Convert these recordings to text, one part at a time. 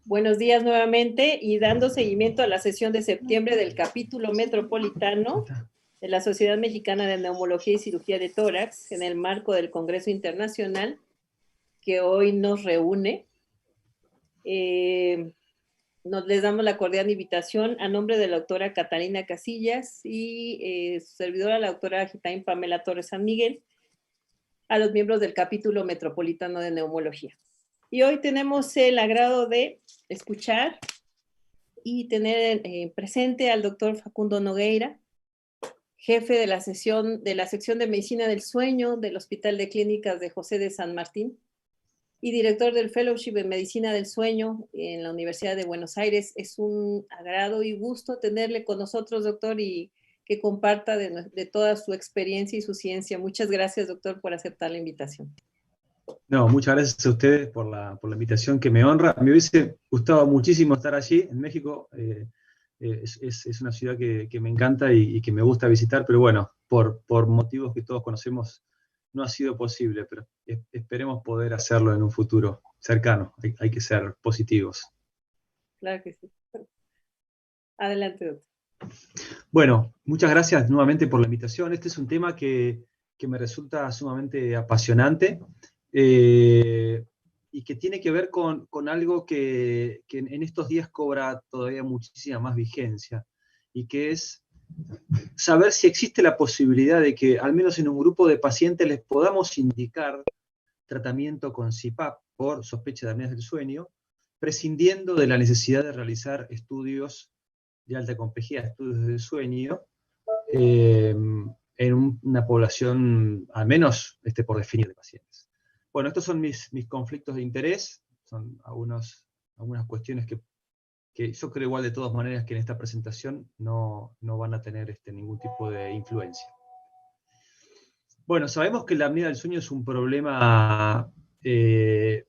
Buenos días nuevamente y dando seguimiento a la sesión de septiembre del capítulo metropolitano de la Sociedad Mexicana de Neumología y Cirugía de Tórax en el marco del Congreso Internacional que hoy nos reúne. Les damos la cordial invitación a nombre de la doctora Catalina Casillas y su servidora, la doctora Gitaín Pamela Torres San Miguel, a los miembros del capítulo metropolitano de neumología. Y hoy tenemos el agrado de escuchar y tener presente al doctor Facundo Nogueira, jefe de la sección de Medicina del Sueño del Hospital de Clínicas de José de San Martín y director del Fellowship en Medicina del Sueño en la Universidad de Buenos Aires. Es un agrado y gusto tenerle con nosotros, doctor, y que comparta de toda su experiencia y su ciencia. Muchas gracias, doctor, por aceptar la invitación. No, muchas gracias a ustedes por la invitación que me honra. Me hubiese gustado muchísimo estar allí, en México. Es una ciudad que me encanta y que me gusta visitar, pero bueno, por motivos que todos conocemos, no ha sido posible, pero esperemos poder hacerlo en un futuro cercano. Hay que ser positivos. Claro que sí. Adelante, doctor. Bueno, muchas gracias nuevamente por la invitación. Este es un tema que me resulta sumamente apasionante. Y que tiene que ver con algo que en estos días cobra todavía muchísima más vigencia, y que es saber si existe la posibilidad de que, al menos en un grupo de pacientes, les podamos indicar tratamiento con CPAP por sospecha de apneas del sueño, prescindiendo de la necesidad de realizar estudios de alta complejidad, estudios del sueño, en una población, al menos por definir, de pacientes. Bueno, estos son mis conflictos de interés, son algunas cuestiones que yo creo igual de todas maneras que en esta presentación no van a tener ningún tipo de influencia. Bueno, sabemos que la apnea del sueño es un problema que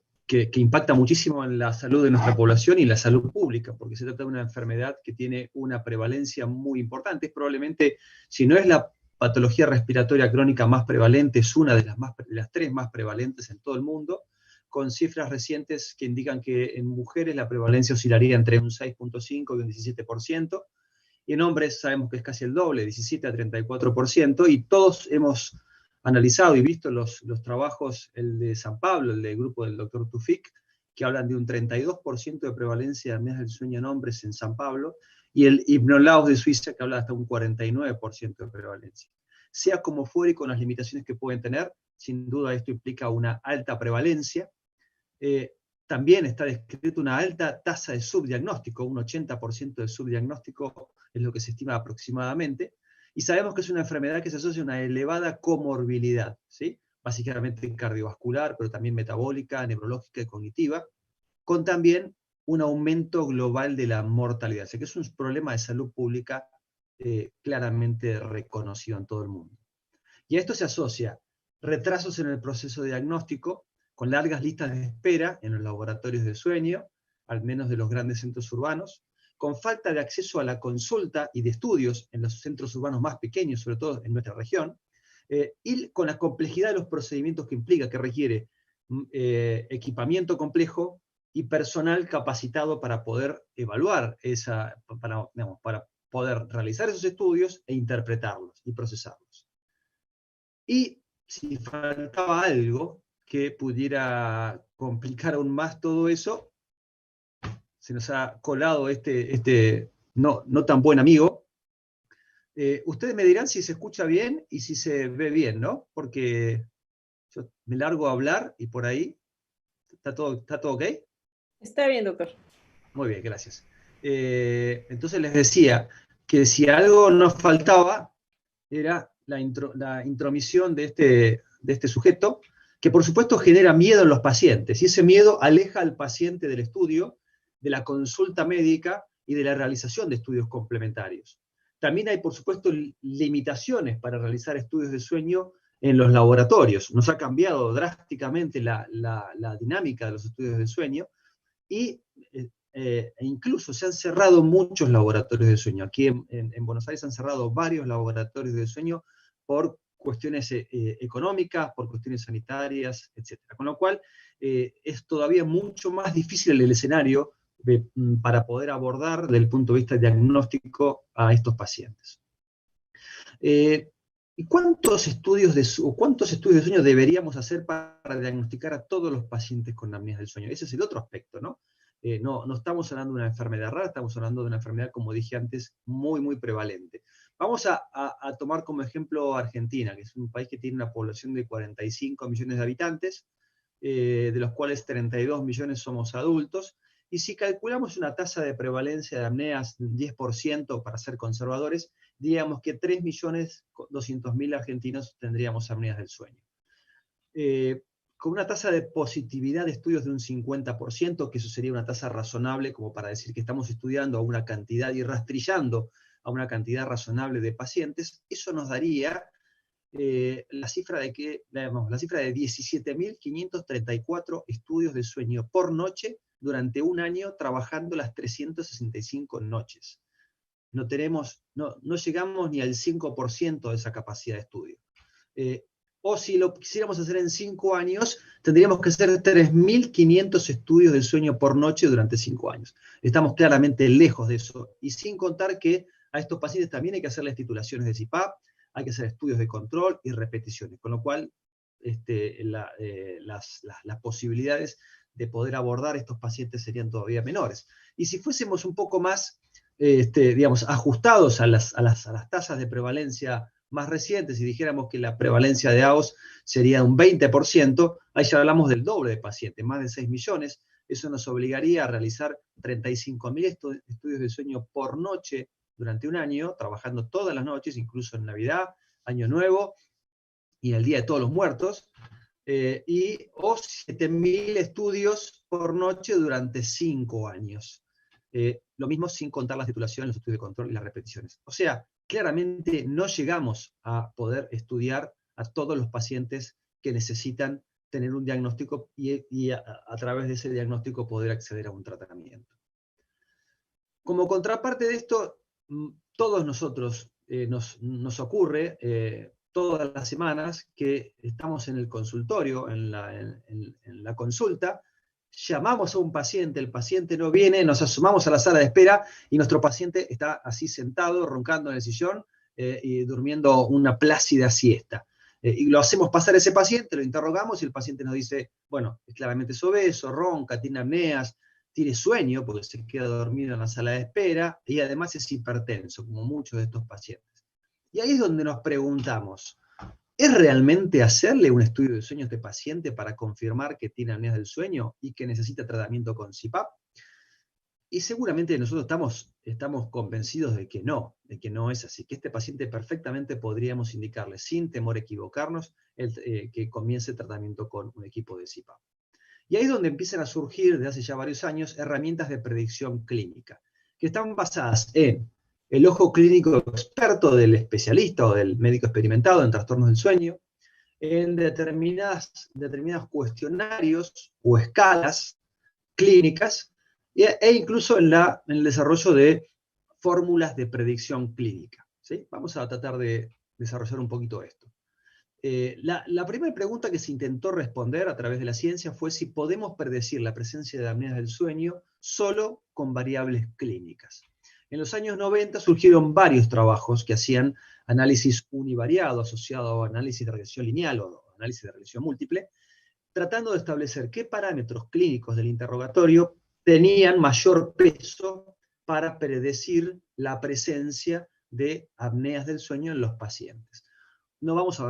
impacta muchísimo en la salud de nuestra población y la salud pública, porque se trata de una enfermedad que tiene una prevalencia muy importante. Es probablemente, si no es la patología respiratoria crónica más prevalente, es una de las tres más prevalentes en todo el mundo, con cifras recientes que indican que en mujeres la prevalencia oscilaría entre un 6.5 y un 17%, y en hombres sabemos que es casi el doble, 17 a 34%, y todos hemos analizado y visto los trabajos, el de San Pablo, el del grupo del doctor Tufik, que hablan de un 32% de prevalencia de apneas del sueño en hombres en San Pablo, y el Hipnolaos de Suiza, que habla hasta un 49% de prevalencia. Sea como fuere, y con las limitaciones que pueden tener, sin duda esto implica una alta prevalencia. También está descrito una alta tasa de subdiagnóstico, un 80% de subdiagnóstico es lo que se estima aproximadamente, y sabemos que es una enfermedad que se asocia a una elevada comorbilidad, ¿sí? Básicamente cardiovascular, pero también metabólica, neurológica y cognitiva, con también un aumento global de la mortalidad. O sea que es un problema de salud pública claramente reconocido en todo el mundo. Y a esto se asocia retrasos en el proceso de diagnóstico, con largas listas de espera en los laboratorios de sueño, al menos de los grandes centros urbanos, con falta de acceso a la consulta y de estudios en los centros urbanos más pequeños, sobre todo en nuestra región, y con la complejidad de los procedimientos que implica, que requiere equipamiento complejo y personal capacitado para poder evaluar para poder realizar esos estudios e interpretarlos y procesarlos. Y si faltaba algo que pudiera complicar aún más todo eso, se nos ha colado no tan buen amigo. Ustedes me dirán si se escucha bien y si se ve bien, ¿no? Porque yo me largo a hablar y por ahí, ¿está todo ok? Está bien, doctor. Muy bien, gracias. Entonces les decía que si algo nos faltaba era la intromisión de este sujeto, que por supuesto genera miedo en los pacientes, y ese miedo aleja al paciente del estudio, de la consulta médica y de la realización de estudios complementarios. También hay, por supuesto, limitaciones para realizar estudios de sueño en los laboratorios. Nos ha cambiado drásticamente la dinámica de los estudios de sueño, y e incluso se han cerrado muchos laboratorios de sueño. Aquí en Buenos Aires se han cerrado varios laboratorios de sueño por cuestiones económicas, por cuestiones sanitarias, etc. Con lo cual, es todavía mucho más difícil el escenario para poder abordar desde el punto de vista diagnóstico a estos pacientes. ¿Y cuántos estudios de sueño deberíamos hacer para diagnosticar a todos los pacientes con apneas del sueño? Ese es el otro aspecto, ¿no? No estamos hablando de una enfermedad rara, estamos hablando de una enfermedad, como dije antes, muy, muy prevalente. Vamos a tomar como ejemplo Argentina, que es un país que tiene una población de 45 millones de habitantes, de los cuales 32 millones somos adultos, y si calculamos una tasa de prevalencia de apneas del 10% para ser conservadores, diríamos que 3.200.000 argentinos tendríamos apneas del sueño. Con una tasa de positividad de estudios de un 50%, que eso sería una tasa razonable como para decir que estamos estudiando a una cantidad y rastrillando a una cantidad razonable de pacientes, eso nos daría la cifra de 17.534 estudios de sueño por noche durante un año, trabajando las 365 noches. No llegamos ni al 5% de esa capacidad de estudio. O si lo quisiéramos hacer en 5 años, tendríamos que hacer 3.500 estudios de sueño por noche durante 5 años. Estamos claramente lejos de eso, y sin contar que a estos pacientes también hay que hacerles titulaciones de CPAP, hay que hacer estudios de control y repeticiones, con lo cual las posibilidades de poder abordar estos pacientes serían todavía menores. Y si fuésemos un poco más, digamos, ajustados a las tasas de prevalencia más recientes, y dijéramos que la prevalencia de AOS sería un 20%, ahí ya hablamos del doble de pacientes, más de 6 millones, eso nos obligaría a realizar 35.000 estudios de sueño por noche durante un año, trabajando todas las noches, incluso en Navidad, Año Nuevo y el Día de Todos los Muertos, o 7.000 estudios por noche durante 5 años. Lo mismo sin contar las titulaciones, los estudios de control y las repeticiones. O sea, claramente no llegamos a poder estudiar a todos los pacientes que necesitan tener un diagnóstico y a través de ese diagnóstico poder acceder a un tratamiento. Como contraparte de esto, todos nosotros nos ocurre todas las semanas que estamos en el consultorio, en la consulta, llamamos a un paciente, el paciente no viene, nos asomamos a la sala de espera y nuestro paciente está así sentado, roncando en el sillón y durmiendo una plácida siesta. Y lo hacemos pasar a ese paciente, lo interrogamos y el paciente nos dice, bueno, claramente es obeso, ronca, tiene apneas, tiene sueño porque se queda dormido en la sala de espera y además es hipertenso, como muchos de estos pacientes. Y ahí es donde nos preguntamos, ¿es realmente hacerle un estudio de sueño a este paciente para confirmar que tiene apneas del sueño y que necesita tratamiento con CPAP? Y seguramente nosotros estamos convencidos de que no es así, que este paciente perfectamente podríamos indicarle, sin temor a equivocarnos, que comience tratamiento con un equipo de CPAP. Y ahí es donde empiezan a surgir, desde hace ya varios años, herramientas de predicción clínica, que están basadas en el ojo clínico experto del especialista o del médico experimentado en trastornos del sueño, en determinados cuestionarios o escalas clínicas, e incluso en el desarrollo de fórmulas de predicción clínica, ¿sí? Vamos a tratar de desarrollar un poquito esto. La primera pregunta que se intentó responder a través de la ciencia fue si podemos predecir la presencia de apneas del sueño solo con variables clínicas. En los años 90 surgieron varios trabajos que hacían análisis univariado asociado a análisis de regresión lineal o análisis de regresión múltiple, tratando de establecer qué parámetros clínicos del interrogatorio tenían mayor peso para predecir la presencia de apneas del sueño en los pacientes. No vamos a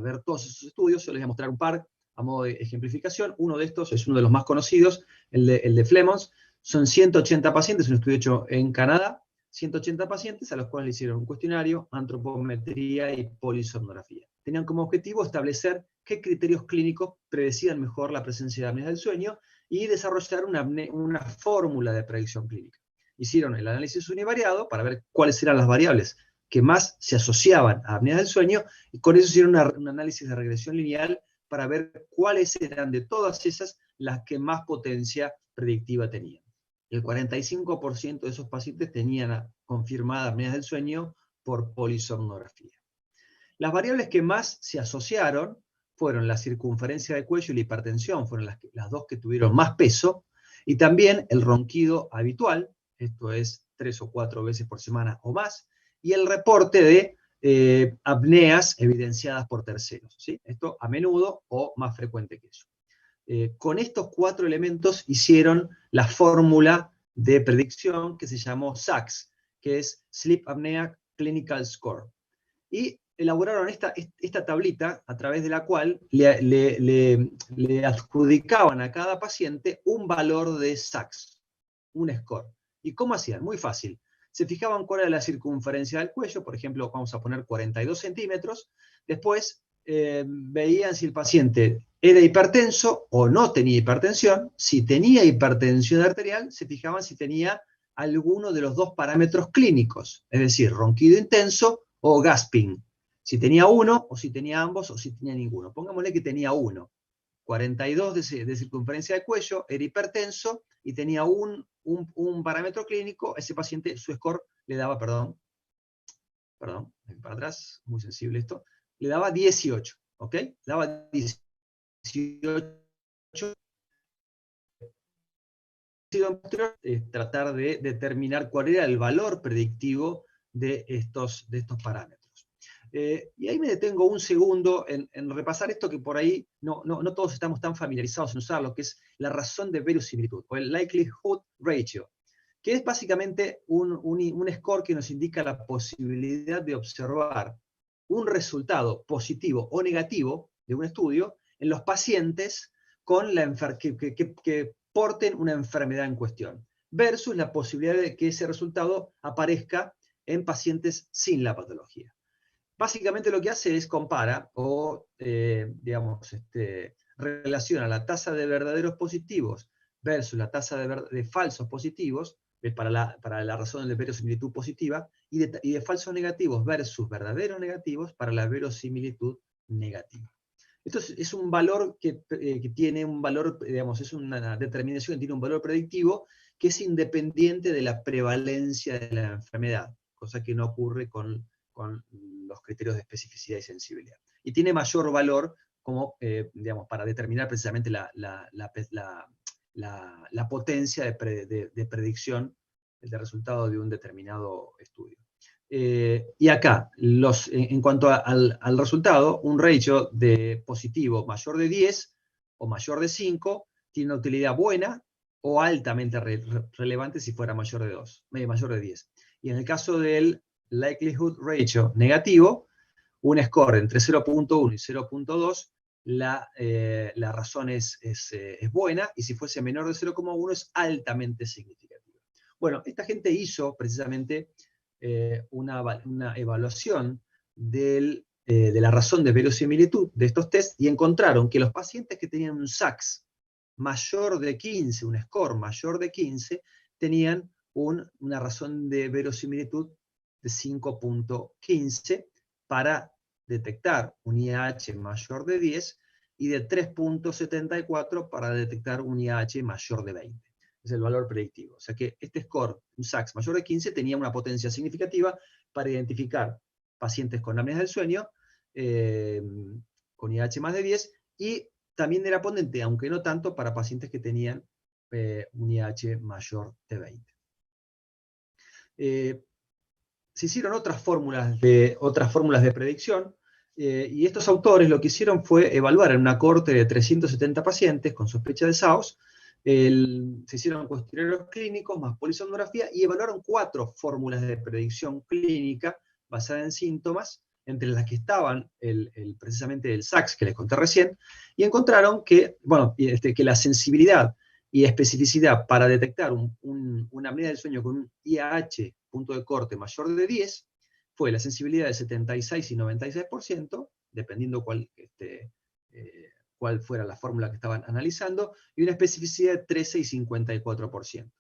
ver todos esos estudios, yo les voy a mostrar un par a modo de ejemplificación. Uno de estos es uno de los más conocidos, el de Flemons. Son 180 pacientes, un estudio hecho en Canadá, 180 pacientes a los cuales le hicieron un cuestionario, antropometría y polisomnografía. Tenían como objetivo establecer qué criterios clínicos predecían mejor la presencia de apneas del sueño y desarrollar una fórmula de predicción clínica. Hicieron el análisis univariado para ver cuáles eran las variables que más se asociaban a apneas del sueño, y con eso hicieron un análisis de regresión lineal para ver cuáles eran de todas esas las que más potencia predictiva tenían. El 45% de esos pacientes tenían confirmadas apneas del sueño por polisomnografía. Las variables que más se asociaron fueron la circunferencia del cuello y la hipertensión, fueron las dos que tuvieron más peso, y también el ronquido habitual, esto es 3 o 4 veces por semana o más, y el reporte de apneas evidenciadas por terceros, ¿sí? Esto a menudo o más frecuente que eso. Con estos 4 elementos hicieron la fórmula de predicción que se llamó SACS, que es Sleep Apnea Clinical Score. Y elaboraron esta tablita a través de la cual le adjudicaban a cada paciente un valor de SACS, un score. ¿Y cómo hacían? Muy fácil. Se fijaban cuál era la circunferencia del cuello, por ejemplo, vamos a poner 42 centímetros, después veían si el paciente era hipertenso o no tenía hipertensión. Si tenía hipertensión arterial, se fijaban si tenía alguno de los 2 parámetros clínicos, es decir, ronquido intenso o gasping. Si tenía uno, o si tenía ambos, o si tenía ninguno. Pongámosle que tenía uno. 42 de circunferencia de cuello, era hipertenso y tenía un parámetro clínico. Ese paciente, su score le daba, perdón, para atrás, muy sensible esto, le daba 18, ¿ok? Le daba 18. Tratar de determinar cuál era el valor predictivo de estos parámetros. Y ahí me detengo un segundo en repasar esto que por ahí no todos estamos tan familiarizados en usarlo, que es la razón de verosimilitud, o el likelihood ratio, que es básicamente un score que nos indica la posibilidad de observar un resultado positivo o negativo de un estudio en los pacientes con que porten una enfermedad en cuestión, versus la posibilidad de que ese resultado aparezca en pacientes sin la patología. Básicamente lo que hace es compara o, relaciona la tasa de verdaderos positivos versus la tasa de falsos positivos, para la razón de verosimilitud positiva, y de falsos negativos versus verdaderos negativos para la verosimilitud negativa. Esto es un valor que tiene un valor, es una determinación que tiene un valor predictivo que es independiente de la prevalencia de la enfermedad, cosa que no ocurre con los criterios de especificidad y sensibilidad. Y tiene mayor valor como, para determinar precisamente la potencia de predicción del resultado de un determinado estudio. Y acá, en cuanto al resultado, un ratio de positivo mayor de 10 o mayor de 5 tiene una utilidad buena o altamente relevante si fuera mayor de 10. Y en el caso del likelihood ratio negativo, un score entre 0.1 y 0.2, la razón es buena, y si fuese menor de 0.1 es altamente significativa. Bueno, esta gente hizo precisamente una evaluación de la razón de verosimilitud de estos test, y encontraron que los pacientes que tenían un SACS mayor de 15, un score mayor de 15, tenían una razón de verosimilitud de 5.15 para detectar un IAH mayor de 10 y de 3.74 para detectar un IAH mayor de 20. Es el valor predictivo. O sea que este score, un SACS mayor de 15, tenía una potencia significativa para identificar pacientes con apneas del sueño, con IAH más de 10, y también era potente, aunque no tanto, para pacientes que tenían un IAH mayor de 20. Se hicieron otras fórmulas de predicción, y estos autores lo que hicieron fue evaluar en una cohorte de 370 pacientes con sospecha de SAOS. Se hicieron cuestionarios clínicos más polisomnografía y evaluaron 4 fórmulas de predicción clínica basada en síntomas, entre las que estaban precisamente el SACS que les conté recién, y encontraron que la sensibilidad y especificidad para detectar una apnea del sueño con un IAH punto de corte mayor de 10 fue la sensibilidad de 76 y 96%, dependiendo cuál fuera la fórmula que estaban analizando, y una especificidad de 13 y 54%.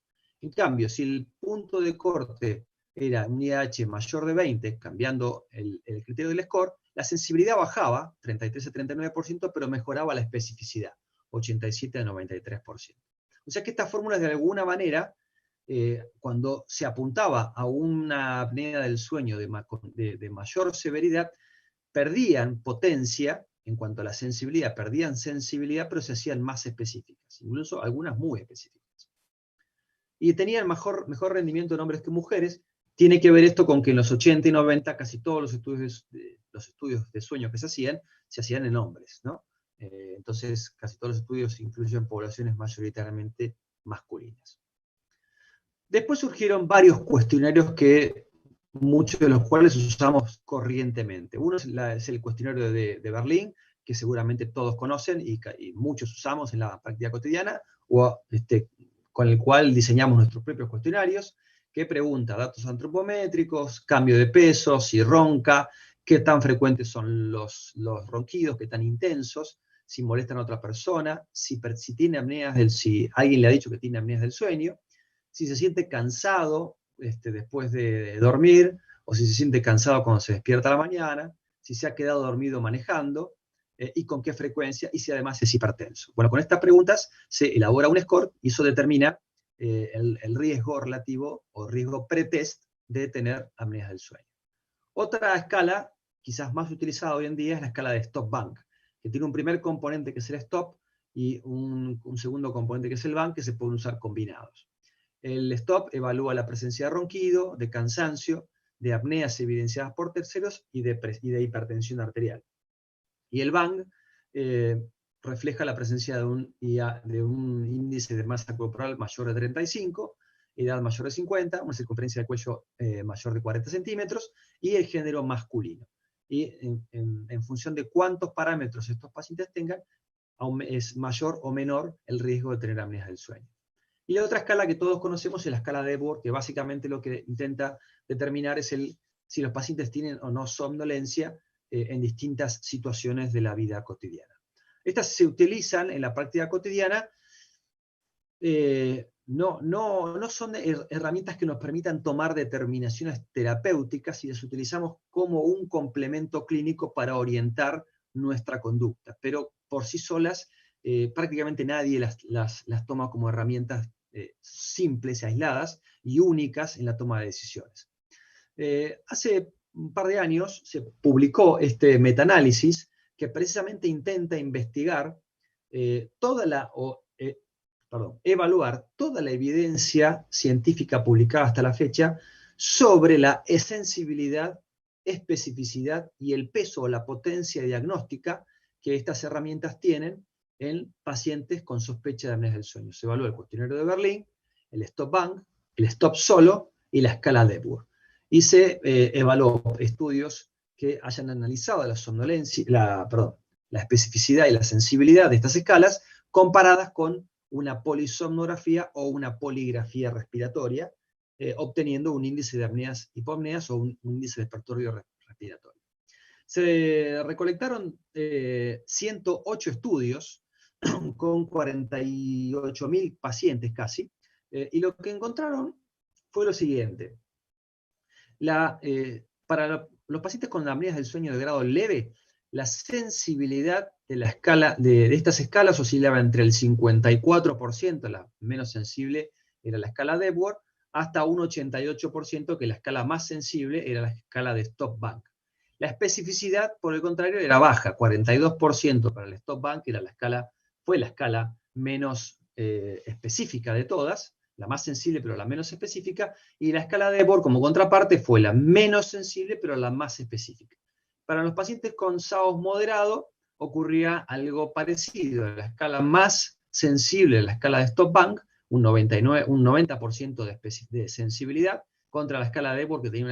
En cambio, si el punto de corte era un IAH mayor de 20, cambiando el criterio del score, la sensibilidad bajaba, 33 a 39%, pero mejoraba la especificidad, 87 a 93%. O sea que estas fórmulas de alguna manera, cuando se apuntaba a una apnea del sueño de mayor severidad, perdían potencia en cuanto a la sensibilidad, perdían sensibilidad, pero se hacían más específicas, incluso algunas muy específicas. Y tenían mejor rendimiento en hombres que mujeres. Tiene que ver esto con que en los 80 y 90 casi todos los estudios de sueño que se hacían en hombres, ¿no? Entonces casi todos los estudios incluyen poblaciones mayoritariamente masculinas. Después surgieron varios cuestionarios muchos de los cuales usamos corrientemente. Uno es el cuestionario de Berlín, que seguramente todos conocen y muchos usamos en la práctica cotidiana, con el cual diseñamos nuestros propios cuestionarios, que pregunta datos antropométricos, cambio de peso, si ronca, qué tan frecuentes son los ronquidos, qué tan intensos, si molestan a otra persona, si tiene apneas, si alguien le ha dicho que tiene apneas del sueño, si se siente cansado después de dormir, o si se siente cansado cuando se despierta a la mañana, si se ha quedado dormido manejando, y con qué frecuencia, y si además es hipertenso. Bueno, con estas preguntas se elabora un score y eso determina el riesgo relativo o riesgo pretest de tener apneas del sueño. Otra escala, quizás más utilizada hoy en día, es la escala de Stop-Bank, que tiene un primer componente que es el stop y un segundo componente que es el bank, que se pueden usar combinados. El stop evalúa la presencia de ronquido, de cansancio, de apneas evidenciadas por terceros y de hipertensión arterial. Y el bang refleja la presencia de un índice de masa corporal mayor de 35, edad mayor de 50, una circunferencia de cuello mayor de 40 centímetros y el género masculino. Y en función de cuántos parámetros estos pacientes tengan, es mayor o menor el riesgo de tener apneas del sueño. Y la otra escala que todos conocemos es la escala de Epworth, que básicamente lo que intenta determinar es si los pacientes tienen o no somnolencia en distintas situaciones de la vida cotidiana. Estas se utilizan en la práctica cotidiana, no son herramientas que nos permitan tomar determinaciones terapéuticas, y las utilizamos como un complemento clínico para orientar nuestra conducta, pero por sí solas prácticamente nadie las toma como herramientas simples, aisladas y únicas en la toma de decisiones. Hace un par de años se publicó este metaanálisis que precisamente intenta investigar evaluar toda la evidencia científica publicada hasta la fecha sobre la sensibilidad, especificidad y el peso o la potencia diagnóstica que estas herramientas tienen en pacientes con sospecha de apneas del sueño. Se evalúa el cuestionario de Berlín, el Stop-Bank, el Stop Solo y la escala de Epworth. Y se evaluó estudios que hayan analizado la somnolencia, la especificidad y la sensibilidad de estas escalas comparadas con una polisomnografía o una poligrafía respiratoria, obteniendo un índice de apneas, hipopneas o un índice de perturbio respiratorio. Se recolectaron 108 estudios con 48.000 pacientes casi, y lo que encontraron fue lo siguiente. Para los pacientes con apneas del sueño de grado leve, la sensibilidad de estas escalas oscilaba entre el 54%, la menos sensible era la escala de Epworth, hasta un 88%, que la escala más sensible era la escala de Stop-Bank. La especificidad, por el contrario, era baja, 42% para el Stop-Bank, fue la escala menos específica de todas, la más sensible pero la menos específica, y la escala de Epworth como contraparte fue la menos sensible pero la más específica. Para los pacientes con SAOS moderado ocurría algo parecido. La escala más sensible, la escala de Stop-Bank, un 90% de sensibilidad, contra la escala de Epworth, que tenía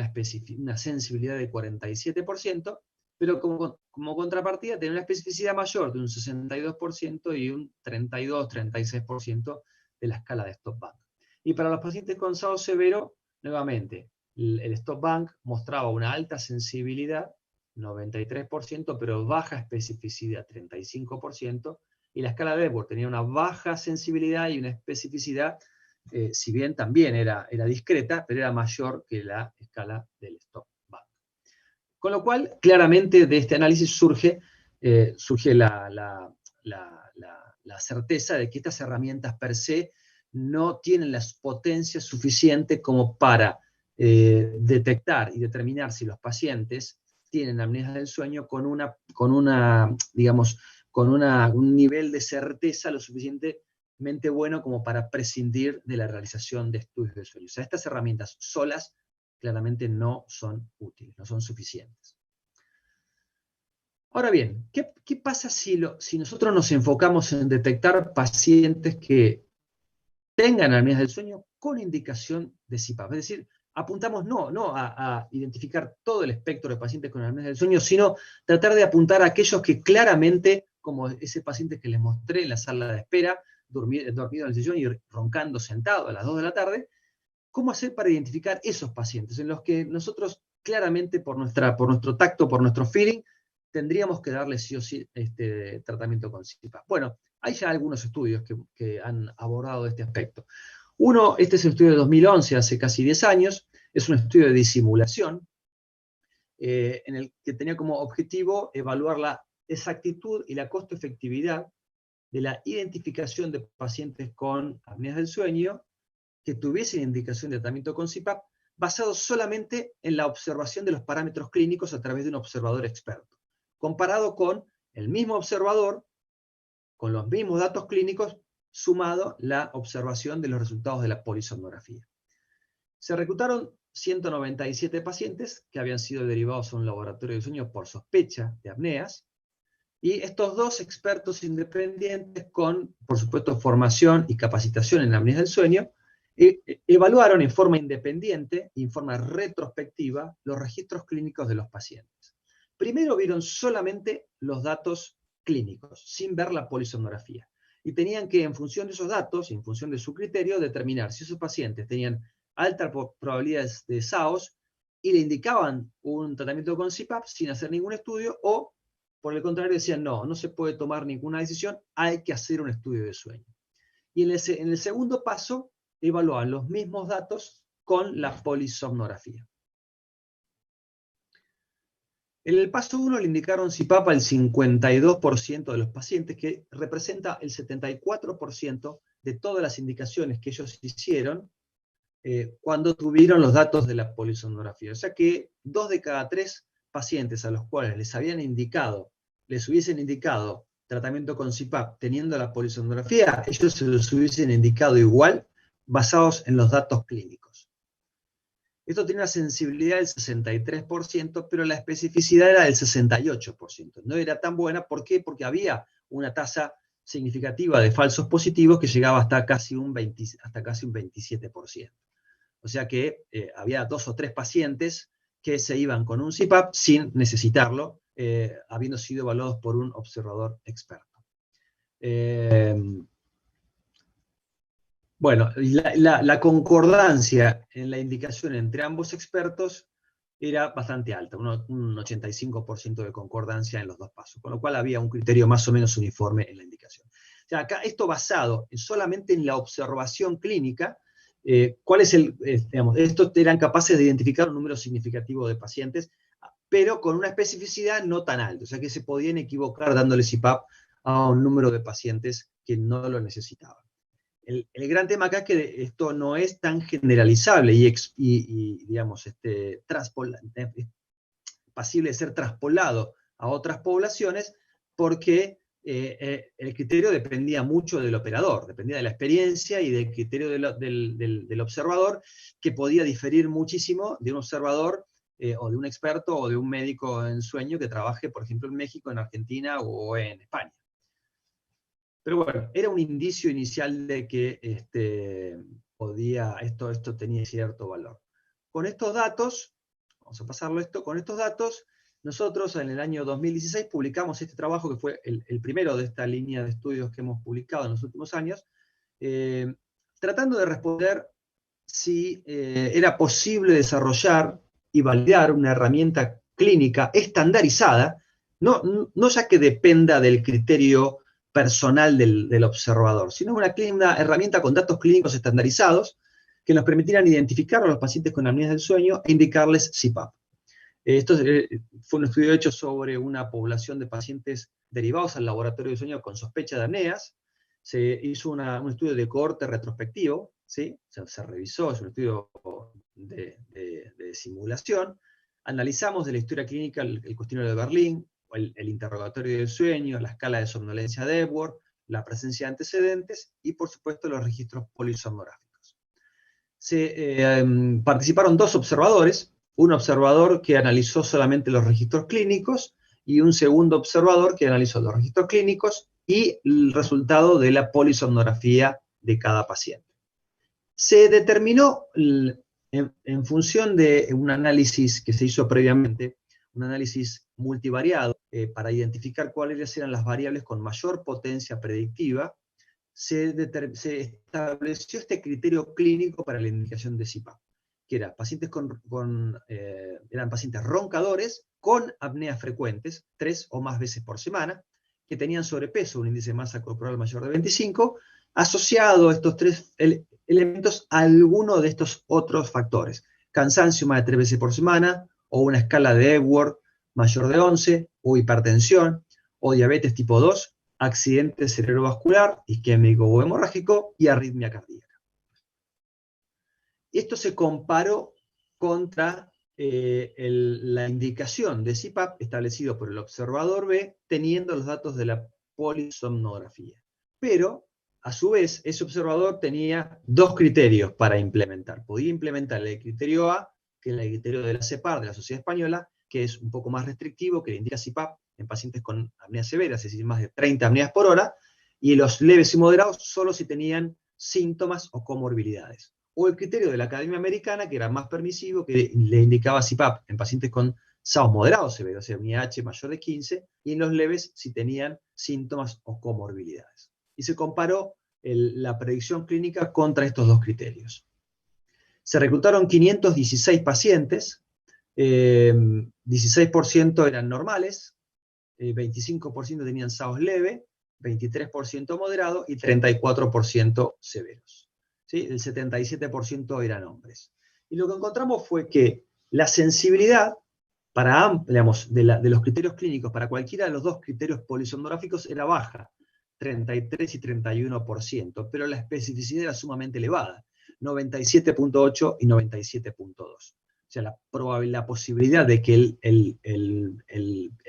una sensibilidad de 47%, pero como contrapartida tenía una especificidad mayor de un 62% y un 32-36% de la escala de Stop-Bank. Y para los pacientes con SAOS severo, nuevamente, el Stop-Bank mostraba una alta sensibilidad, 93%, pero baja especificidad, 35%, y la escala de Epworth tenía una baja sensibilidad y una especificidad, si bien también era discreta, pero era mayor que la escala del Stop-Bank. Con lo cual, claramente de este análisis surge la la certeza de que estas herramientas per se no tienen la potencia suficiente como para detectar y determinar si los pacientes tienen apnea del sueño con un nivel de certeza lo suficientemente bueno como para prescindir de la realización de estudios de sueño. O sea, estas herramientas solas claramente no son útiles, no son suficientes. Ahora bien, ¿qué pasa si nosotros nos enfocamos en detectar pacientes que tengan apneas del sueño con indicación de CPAP? Es decir, apuntamos no a identificar todo el espectro de pacientes con apneas del sueño, sino tratar de apuntar a aquellos que claramente, como ese paciente que les mostré en la sala de espera, dormido en el sillón y roncando sentado a las 2 de la tarde, ¿cómo hacer para identificar esos pacientes en los que nosotros claramente por nuestro tacto, por nuestro feeling, tendríamos que darle sí o sí tratamiento con CPAP? Bueno, hay ya algunos estudios que han abordado este aspecto. Este es un estudio de 2011, hace casi 10 años, es un estudio de disimulación, en el que tenía como objetivo evaluar la exactitud y la costo-efectividad de la identificación de pacientes con apneas del sueño que tuviesen indicación de tratamiento con CPAP, basado solamente en la observación de los parámetros clínicos a través de un observador experto, comparado con el mismo observador, con los mismos datos clínicos, sumado la observación de los resultados de la polisomnografía. Se reclutaron 197 pacientes que habían sido derivados a un laboratorio de sueño por sospecha de apneas, y estos dos expertos independientes con, por supuesto, formación y capacitación en apneas del sueño, evaluaron en forma independiente y en forma retrospectiva los registros clínicos de los pacientes. Primero vieron solamente los datos clínicos, sin ver la polisomnografía. Y tenían que, en función de esos datos, en función de su criterio, determinar si esos pacientes tenían altas probabilidades de SAOS y le indicaban un tratamiento con CPAP sin hacer ningún estudio, o, por el contrario, decían no se puede tomar ninguna decisión, hay que hacer un estudio de sueño. Y en el segundo paso, evaluaban los mismos datos con la polisomnografía. En el paso 1 le indicaron CPAP al 52% de los pacientes, que representa el 74% de todas las indicaciones que ellos hicieron cuando tuvieron los datos de la polisomnografía. O sea que 2 de cada 3 pacientes a los cuales les hubiesen indicado tratamiento con CPAP teniendo la polisomnografía, ellos se los hubiesen indicado igual, basados en los datos clínicos. Esto tiene una sensibilidad del 63%, pero la especificidad era del 68%. No era tan buena, ¿por qué? Porque había una tasa significativa de falsos positivos que llegaba hasta casi un 27%. O sea que había 2 o 3 pacientes que se iban con un CPAP sin necesitarlo, habiendo sido evaluados por un observador experto. Bueno, la concordancia en la indicación entre ambos expertos era bastante alta, un 85% de concordancia en los dos pasos, con lo cual había un criterio más o menos uniforme en la indicación. O sea, acá esto basado solamente en la observación clínica, estos eran capaces de identificar un número significativo de pacientes, pero con una especificidad no tan alta, o sea que se podían equivocar dándole CPAP a un número de pacientes que no lo necesitaban. El gran tema acá es que esto no es tan generalizable y digamos, pasible de ser traspolado a otras poblaciones, porque el criterio dependía mucho del operador, dependía de la experiencia y del criterio del observador, que podía diferir muchísimo de un observador o de un experto o de un médico en sueño que trabaje, por ejemplo, en México, en Argentina o en España. Pero bueno, era un indicio inicial de que esto tenía cierto valor. Con estos datos, vamos a pasarlo con estos datos, nosotros en el año 2016 publicamos este trabajo que fue el primero de esta línea de estudios que hemos publicado en los últimos años, tratando de responder si era posible desarrollar y validar una herramienta clínica estandarizada, no ya que dependa del criterio personal del observador, sino una herramienta con datos clínicos estandarizados que nos permitieran identificar a los pacientes con apneas del sueño e indicarles CPAP. Esto fue un estudio hecho sobre una población de pacientes derivados al laboratorio de sueño con sospecha de apneas, se hizo un estudio de cohorte retrospectivo, ¿sí? O sea, se revisó, es un estudio de simulación. Analizamos de la historia clínica el cuestionario de Berlín, el interrogatorio del sueño, la escala de somnolencia de Epworth, la presencia de antecedentes y, por supuesto, los registros polisomnográficos. Participaron 2 observadores, un observador que analizó solamente los registros clínicos y un segundo observador que analizó los registros clínicos y el resultado de la polisomnografía de cada paciente. Se determinó, en función de un análisis que se hizo previamente, un análisis multivariado, para identificar cuáles eran las variables con mayor potencia predictiva, se estableció este criterio clínico para la indicación de CPAP, que eran pacientes eran pacientes roncadores con apneas frecuentes, 3 o más veces por semana, que tenían sobrepeso, un índice de masa corporal mayor de 25, asociado a estos 3 elementos a alguno de estos otros factores. Cansancio más de 3 veces por semana, o una escala de Epworth mayor de 11, o hipertensión, o diabetes tipo 2, accidente cerebrovascular, isquémico o hemorrágico, y arritmia cardíaca. Esto se comparó contra la indicación de CPAP establecido por el observador B, teniendo los datos de la polisomnografía. Pero, a su vez, ese observador tenía 2 criterios para implementar. Podía implementar el criterio A, que es el criterio de la CEPAR, de la Sociedad Española, que es un poco más restrictivo, que le indica CPAP en pacientes con apneas severas, es decir, más de 30 apneas por hora, y los leves y moderados solo si tenían síntomas o comorbilidades. O el criterio de la Academia Americana, que era más permisivo, que le indicaba CPAP en pacientes con SAOS moderados severos, o sea, un IH mayor de 15, y en los leves si tenían síntomas o comorbilidades. Y se comparó la predicción clínica contra estos 2 criterios. Se reclutaron 516 pacientes, 16% eran normales, 25% tenían SAOS leve, 23% moderado y 34% severos. ¿Sí? El 77% eran hombres. Y lo que encontramos fue que la sensibilidad de los criterios clínicos para cualquiera de los 2 criterios polisomnográficos era baja, 33 y 31%, pero la especificidad era sumamente elevada, 97.8 y 97.2. O sea, la posibilidad de que el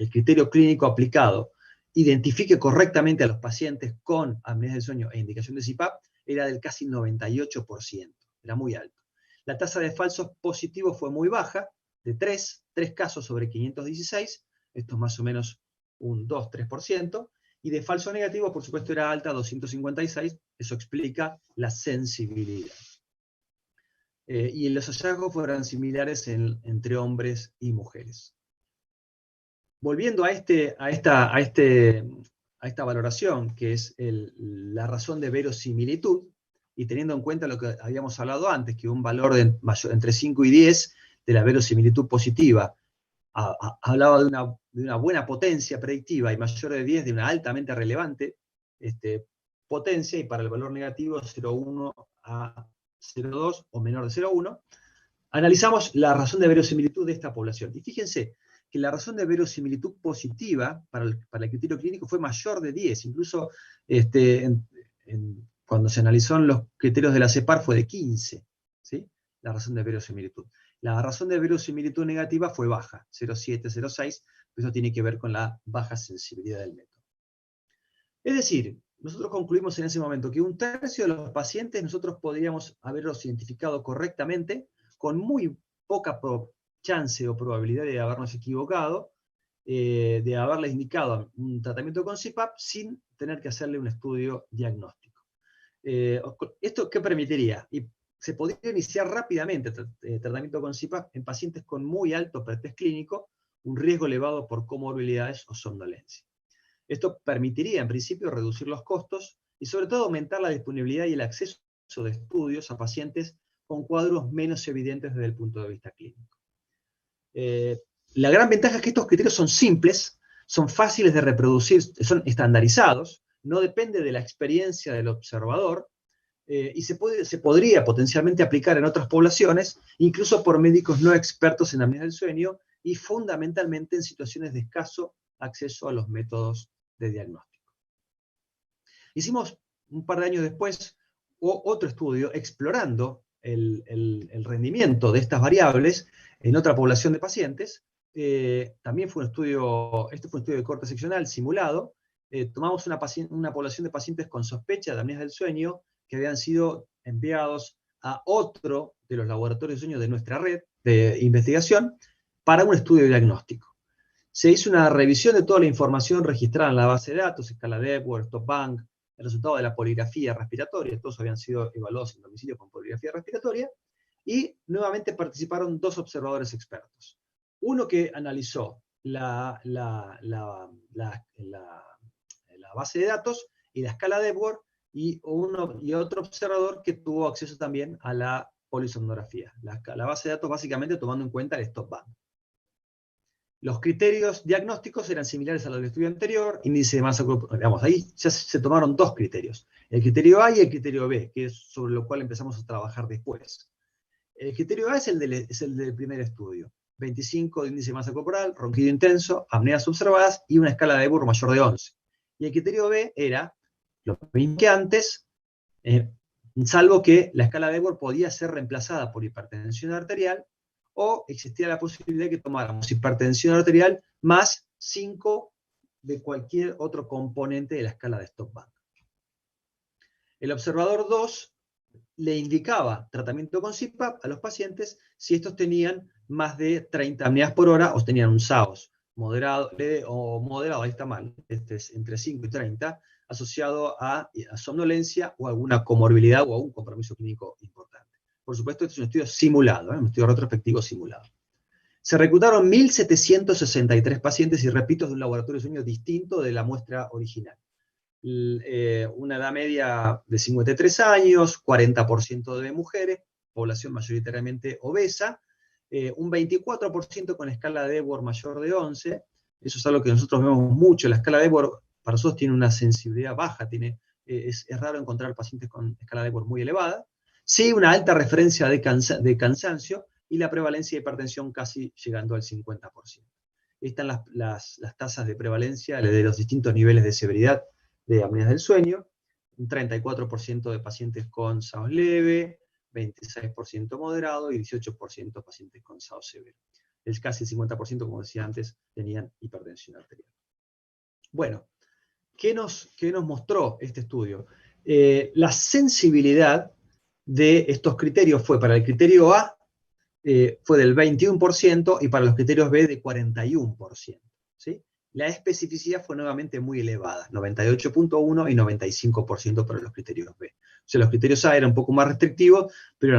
criterio clínico aplicado identifique correctamente a los pacientes con apnea del sueño e indicación de CPAP era del casi 98%, era muy alto. La tasa de falsos positivos fue muy baja, de 3 casos sobre 516, esto es más o menos un 2-3%, y de falso negativo, por supuesto, era alta, 256, eso explica la sensibilidad. Y los hallazgos fueron similares entre hombres y mujeres. Volviendo a esta valoración, que es la razón de verosimilitud, y teniendo en cuenta lo que habíamos hablado antes, que un valor entre 5 y 10 de la verosimilitud positiva hablaba de una buena potencia predictiva y mayor de 10 de una altamente relevante potencia, y para el valor negativo 0,1 a 0,2 o menor de 0,1, analizamos la razón de verosimilitud de esta población. Y fíjense que la razón de verosimilitud positiva para el criterio clínico fue mayor de 10, incluso cuando se analizó en los criterios de la CEPAR fue de 15, ¿sí? La razón de verosimilitud. La razón de verosimilitud negativa fue baja, 0,7, 0,6, eso tiene que ver con la baja sensibilidad del método. Es decir, nosotros concluimos en ese momento que 1/3 de los pacientes nosotros podríamos haberlos identificado correctamente, con muy poca chance o probabilidad de habernos equivocado, de haberles indicado un tratamiento con CPAP sin tener que hacerle un estudio diagnóstico. ¿Esto qué permitiría? Y se podría iniciar rápidamente tratamiento con CPAP en pacientes con muy alto pretest clínico, un riesgo elevado por comorbilidades o somnolencia. Esto permitiría, en principio, reducir los costos y, sobre todo, aumentar la disponibilidad y el acceso de estudios a pacientes con cuadros menos evidentes desde el punto de vista clínico. La gran ventaja es que estos criterios son simples, son fáciles de reproducir, son estandarizados, no depende de la experiencia del observador, y se podría potencialmente aplicar en otras poblaciones, incluso por médicos no expertos en apnea del sueño, y fundamentalmente en situaciones de escaso acceso a los métodos de diagnóstico. Hicimos un par de años después, otro estudio explorando el rendimiento de estas variables en otra población de pacientes. También fue un estudio, este fue un estudio de corte seccional simulado. Tomamos una población de pacientes con sospecha de apneas del sueño que habían sido enviados a otro de los laboratorios de sueño de nuestra red de investigación para un estudio diagnóstico. Se hizo una revisión de toda la información registrada en la base de datos, escala de Epworth, Stop-Bank, el resultado de la poligrafía respiratoria, todos habían sido evaluados en domicilio con poligrafía respiratoria, y nuevamente participaron 2 observadores expertos. Uno que analizó la base de datos y la escala de Epworth, y otro observador que tuvo acceso también a la polisomnografía. La base de datos básicamente tomando en cuenta el Stop-Bank. Los criterios diagnósticos eran similares a los del estudio anterior, índice de masa corporal, digamos, ahí ya se tomaron 2 criterios, el criterio A y el criterio B, que es sobre lo cual empezamos a trabajar después. El criterio A es el del primer estudio, 25 de índice de masa corporal, ronquido intenso, apneas observadas y una escala de Epworth mayor de 11. Y el criterio B era lo mismo que antes, salvo que la escala de Epworth podía ser reemplazada por hipertensión arterial, o existía la posibilidad de que tomáramos hipertensión arterial más 5 de cualquier otro componente de la escala de Stop-Bank. El observador 2 le indicaba tratamiento con CPAP a los pacientes si estos tenían más de 30 apneas por hora o tenían un SAOS moderado o moderado, ahí está mal, este es entre 5 y 30, asociado a somnolencia o alguna comorbilidad o a un compromiso clínico importante. Por supuesto, este es un estudio simulado, un estudio retrospectivo simulado. Se reclutaron 1.763 pacientes, y repito, de un laboratorio de sueño distinto de la muestra original. Una edad media de 53 años, 40% de mujeres, población mayoritariamente obesa, un 24% con escala de Epworth mayor de 11, eso es algo que nosotros vemos mucho, la escala de Epworth para nosotros tiene una sensibilidad baja, es raro encontrar pacientes con escala de Epworth muy elevada, sí una alta referencia de cansancio, y la prevalencia de hipertensión casi llegando al 50%. Están las tasas de prevalencia de los distintos niveles de severidad de apneas del sueño, un 34% de pacientes con SAOS leve, 26% moderado y 18% pacientes con SAOS severo. Es casi el 50%, como decía antes, tenían hipertensión arterial. Bueno, ¿qué nos mostró este estudio? La sensibilidad de estos criterios fue para el criterio A, fue del 21%, y para los criterios B de 41%. ¿Sí? La especificidad fue nuevamente muy elevada, 98.1 y 95% para los criterios B. O sea, los criterios A eran un poco más restrictivos, pero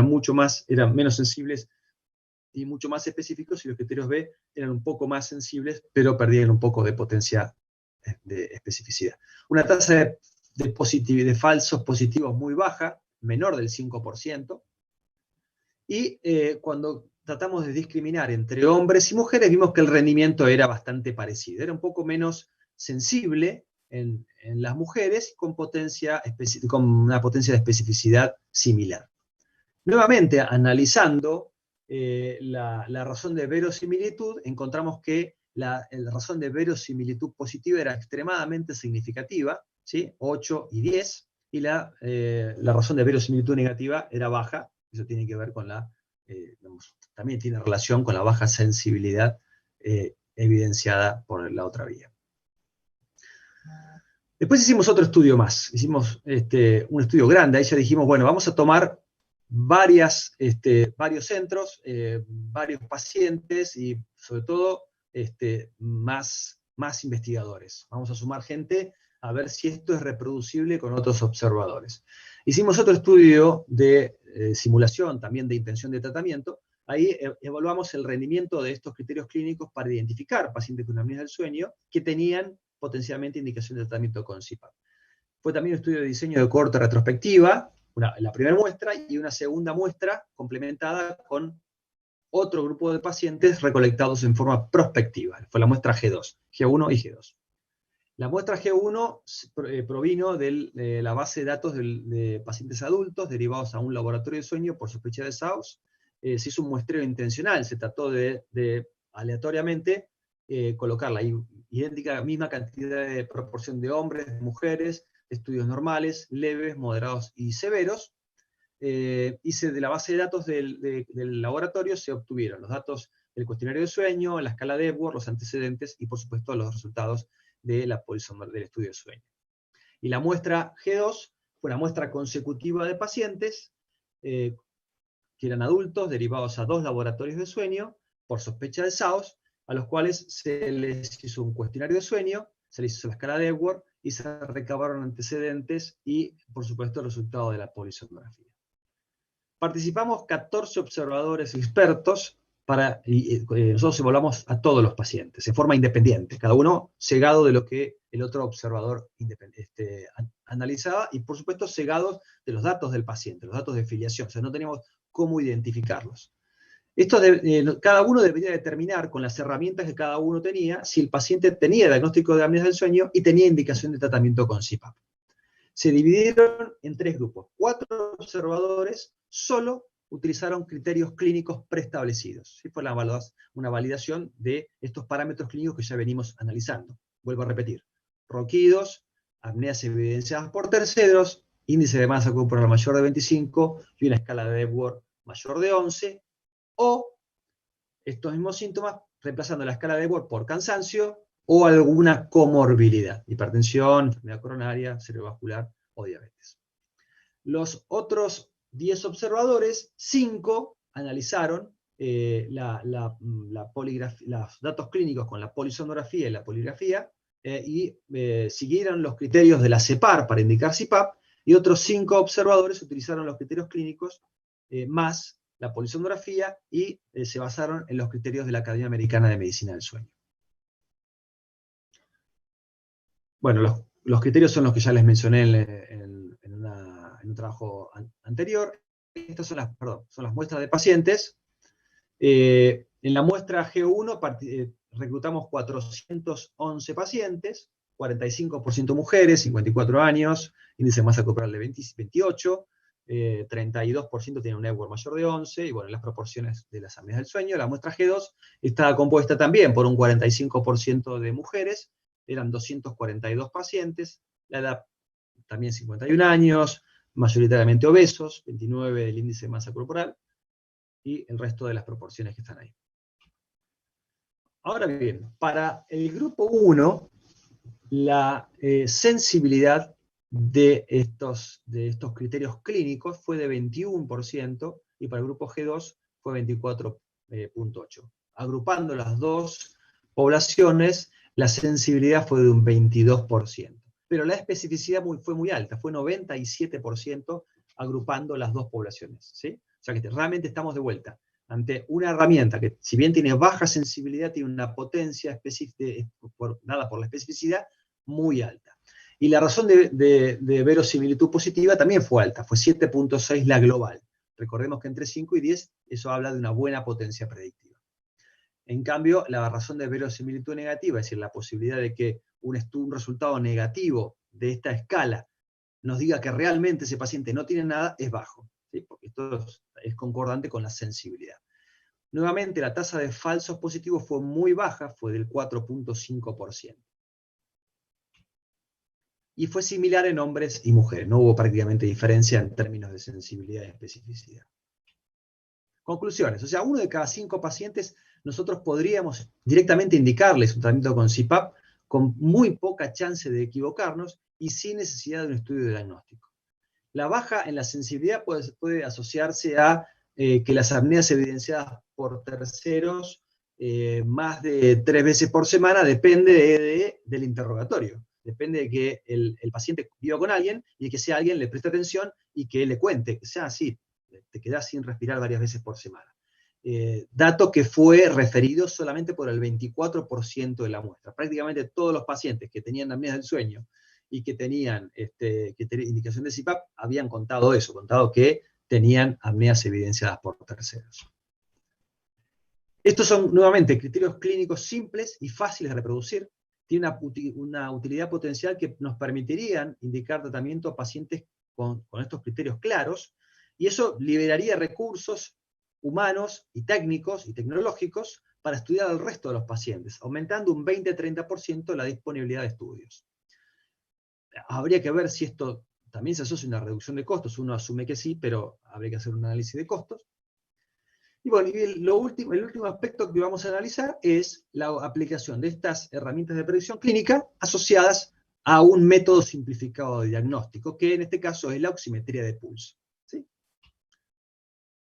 eran menos sensibles y mucho más específicos, y los criterios B eran un poco más sensibles, pero perdían un poco de potencia de especificidad. Una tasa de falsos positivos muy baja, menor del 5%, y cuando tratamos de discriminar entre hombres y mujeres, vimos que el rendimiento era bastante parecido. Era un poco menos sensible en las mujeres, con una potencia de especificidad similar. Nuevamente, analizando la razón de verosimilitud, encontramos que la razón de verosimilitud positiva era extremadamente significativa, ¿sí? 8 y 10, y la razón de verosimilitud negativa era baja. Eso tiene que ver con también tiene relación con la baja sensibilidad evidenciada por la otra vía. Después hicimos otro estudio más, hicimos un estudio grande, ahí ya dijimos, bueno, vamos a tomar varios centros, varios pacientes y sobre todo más investigadores. Vamos a sumar gente a ver si esto es reproducible con otros observadores. Hicimos otro estudio de simulación, también de intención de tratamiento. Ahí evaluamos el rendimiento de estos criterios clínicos para identificar pacientes con apnea del sueño que tenían potencialmente indicación de tratamiento con CPAP. Fue también un estudio de diseño de cohorte retrospectiva, la primera muestra, y una segunda muestra complementada con otro grupo de pacientes recolectados en forma prospectiva. Fue la muestra G2, G1 y G2. La muestra G1 provino de la base de datos de pacientes adultos derivados a un laboratorio de sueño por sospecha de SAOS. Se hizo un muestreo intencional, se trató de aleatoriamente colocar la idéntica misma cantidad de proporción de hombres, de mujeres, estudios normales, leves, moderados y severos. De la base de datos del laboratorio se obtuvieron los datos del cuestionario de sueño, la escala de Epworth, los antecedentes y, por supuesto, los resultados de la del estudio de sueño. Y la muestra G2 fue una muestra consecutiva de pacientes que eran adultos, derivados a 2 laboratorios de sueño, por sospecha de SAOS, a los cuales se les hizo un cuestionario de sueño, se les hizo la escala de Epworth, y se recabaron antecedentes y, por supuesto, el resultado de la polisomnografía. Participamos 14 observadores expertos, nosotros evaluamos a todos los pacientes, en forma independiente, cada uno cegado de lo que el otro observador analizaba, y por supuesto cegados de los datos del paciente, los datos de filiación, o sea, no teníamos cómo identificarlos. Cada uno debería determinar con las herramientas que cada uno tenía si el paciente tenía diagnóstico de apnea del sueño y tenía indicación de tratamiento con CPAP. Se dividieron en 3 grupos. 4 observadores solo utilizaron criterios clínicos preestablecidos. ¿Sí? Fue una validación de estos parámetros clínicos que ya venimos analizando. Vuelvo a repetir. Ronquidos, apneas evidenciadas por terceros, índice de masa corporal mayor de 25 y una escala de Epworth mayor de 11, o estos mismos síntomas reemplazando la escala de Epworth por cansancio o alguna comorbilidad, hipertensión, enfermedad coronaria, cerebrovascular o diabetes. Los otros 10 observadores, 5 analizaron los datos clínicos con la polisomnografía y la poligrafía y siguieron los criterios de la CEPAR para indicar CPAP, y otros 5 observadores utilizaron los criterios clínicos más la polisomnografía y se basaron en los criterios de la Academia Americana de Medicina del Sueño. Bueno, los criterios son los que ya les mencioné en un trabajo anterior. Estas son las muestras de pacientes. En la muestra G1 reclutamos 411 pacientes, 45% mujeres, 54 años, índice de masa corporal de 28, 32% tiene un Epworth mayor de 11, y bueno, las proporciones de las apneas del sueño. La muestra G2 está compuesta también por un 45% de mujeres, eran 242 pacientes, la edad también 51 años, mayoritariamente obesos, 29 del índice de masa corporal, y el resto de las proporciones que están ahí. Ahora bien, para el grupo 1, la sensibilidad de estos criterios clínicos fue de 21%, y para el grupo G2 fue 24.8%. Agrupando las dos poblaciones, la sensibilidad fue de un 22%. Pero la especificidad fue muy alta, fue 97% agrupando las dos poblaciones, ¿sí? O sea que realmente estamos de vuelta ante una herramienta que, si bien tiene baja sensibilidad, tiene una potencia dada por la especificidad muy alta. Y la razón de verosimilitud positiva también fue alta, fue 7.6 la global. Recordemos que entre 5 y 10 eso habla de una buena potencia predictiva. En cambio, la razón de verosimilitud negativa, es decir, la posibilidad de que un resultado negativo de esta escala nos diga que realmente ese paciente no tiene nada, es bajo, ¿sí? Porque esto es concordante con la sensibilidad. Nuevamente, la tasa de falsos positivos fue muy baja, fue del 4.5%. Y fue similar en hombres y mujeres, no hubo prácticamente diferencia en términos de sensibilidad y especificidad. Conclusiones, o sea, 1 de cada 5 pacientes nosotros podríamos directamente indicarles un tratamiento con CPAP con muy poca chance de equivocarnos y sin necesidad de un estudio de diagnóstico. La baja en la sensibilidad puede asociarse a que las apneas evidenciadas por terceros más de 3 veces por semana depende del interrogatorio. Depende de que el paciente viva con alguien y que sea alguien le preste atención y que le cuente, que sea así, te quedás sin respirar varias veces por semana. Dato que fue referido solamente por el 24% de la muestra. Prácticamente todos los pacientes que tenían apneas del sueño y que tenían indicación de CPAP habían contado eso, contado que tenían apneas evidenciadas por terceros. Estos son, nuevamente, criterios clínicos simples y fáciles de reproducir. Tiene una utilidad potencial que nos permitirían indicar tratamiento a pacientes con estos criterios claros, y eso liberaría recursos humanos y técnicos y tecnológicos para estudiar al resto de los pacientes, aumentando un 20-30% la disponibilidad de estudios. habría que ver si esto también se asocia a una reducción de costos. Uno asume que sí, pero habría que hacer un análisis de costos. Y bueno, y el último aspecto que vamos a analizar es la aplicación de estas herramientas de predicción clínica asociadas a un método simplificado de diagnóstico, que en este caso es la oximetría de pulso. ¿Sí?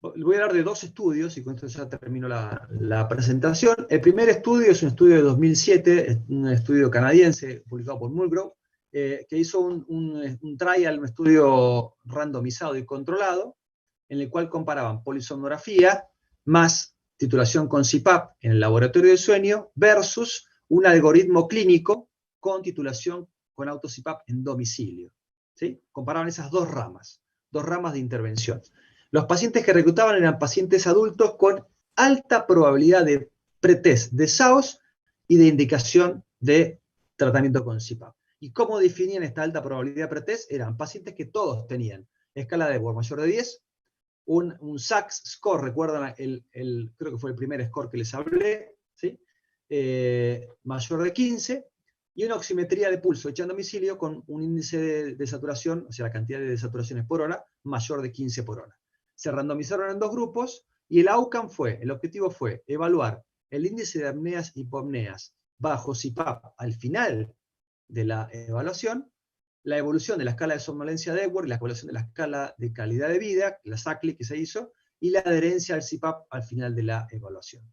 Voy a hablar de dos estudios, y con esto ya termino la presentación. El primer estudio es un estudio de 2007, un estudio canadiense publicado por Mulgrove, que hizo un trial, un estudio randomizado y controlado, en el cual comparaban polisomnografía más titulación con CPAP en el laboratorio de sueño versus un algoritmo clínico con titulación con auto-CPAP en domicilio. ¿Sí? Comparaban esas dos ramas de intervención. Los pacientes que reclutaban eran pacientes adultos con alta probabilidad de pretest de SAOS y de indicación de tratamiento con CPAP. ¿Y cómo definían esta alta probabilidad de pretest? Eran pacientes que todos tenían escala de Epworth mayor de 10, un SACS score, recuerdan, creo que fue el primer score que les hablé, ¿sí? Mayor de 15, y una oximetría de pulso hecha en domicilio con un índice de saturación, o sea, la cantidad de desaturaciones por hora, mayor de 15 por hora. Se randomizaron en dos grupos, y el outcome el objetivo fue evaluar el índice de apneas y hipopneas bajo CPAP al final de la evaluación, la evolución de la escala de somnolencia de Epworth, la evaluación de la escala de calidad de vida, la SACLI que se hizo, y la adherencia al CPAP al final de la evaluación.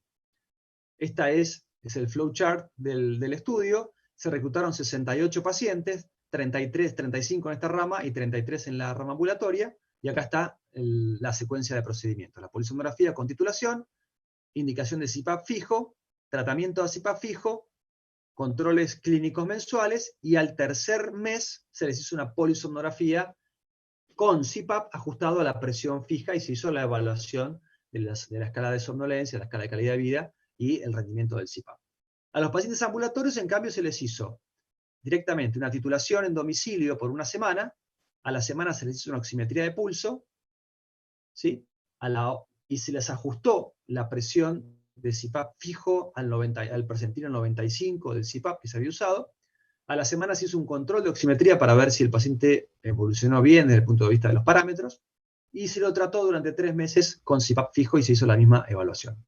Esta es el flowchart del estudio. Se reclutaron 68 pacientes, 35 en esta rama y 33 en la rama ambulatoria, y acá está la secuencia de procedimientos. La polisomnografía con titulación, indicación de CPAP fijo, tratamiento de CPAP fijo, controles clínicos mensuales, y al tercer mes se les hizo una polisomnografía con CPAP ajustado a la presión fija, y se hizo la evaluación de la escala de somnolencia, la escala de calidad de vida y el rendimiento del CPAP. A los pacientes ambulatorios, en cambio, se les hizo directamente una titulación en domicilio por una semana, a la semana se les hizo una oximetría de pulso, ¿sí? Y se les ajustó la presión de CPAP fijo al percentil 95 del CPAP que se había usado. A la semana se hizo un control de oximetría para ver si el paciente evolucionó bien desde el punto de vista de los parámetros, y se lo trató durante 3 meses con CPAP fijo y se hizo la misma evaluación.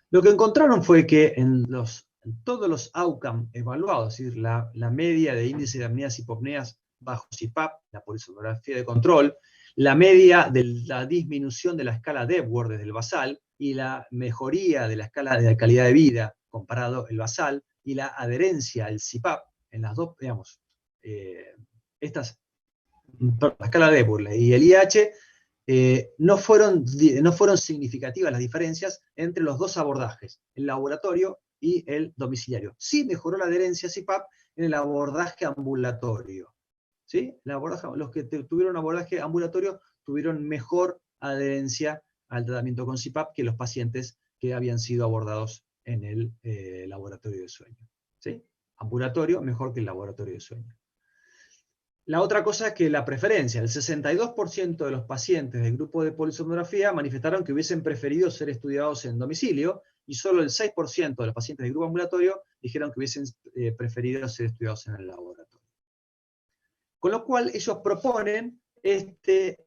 Lo que encontraron fue que en todos los outcomes evaluados, es decir, la media de índice de apneas y hipopneas bajo CPAP, la polisomnografía de control, la media de la disminución de la escala de Epworth desde el basal, y la mejoría de la escala de calidad de vida comparado el basal, y la adherencia al CPAP, en las dos, digamos, la escala de Epworth y el IH, no fueron significativas las diferencias entre los dos abordajes, el laboratorio y el domiciliario. Sí mejoró la adherencia a CPAP en el abordaje ambulatorio. ¿Sí? Los que tuvieron abordaje ambulatorio tuvieron mejor adherencia al tratamiento con CPAP que los pacientes que habían sido abordados en el laboratorio de sueño. ¿Sí? Ambulatorio mejor que el laboratorio de sueño. La otra cosa es que la preferencia, el 62% de los pacientes del grupo de polisomnografía manifestaron que hubiesen preferido ser estudiados en domicilio, y solo el 6% de los pacientes del grupo ambulatorio dijeron que hubiesen preferido ser estudiados en el laboratorio. Con lo cual ellos proponen este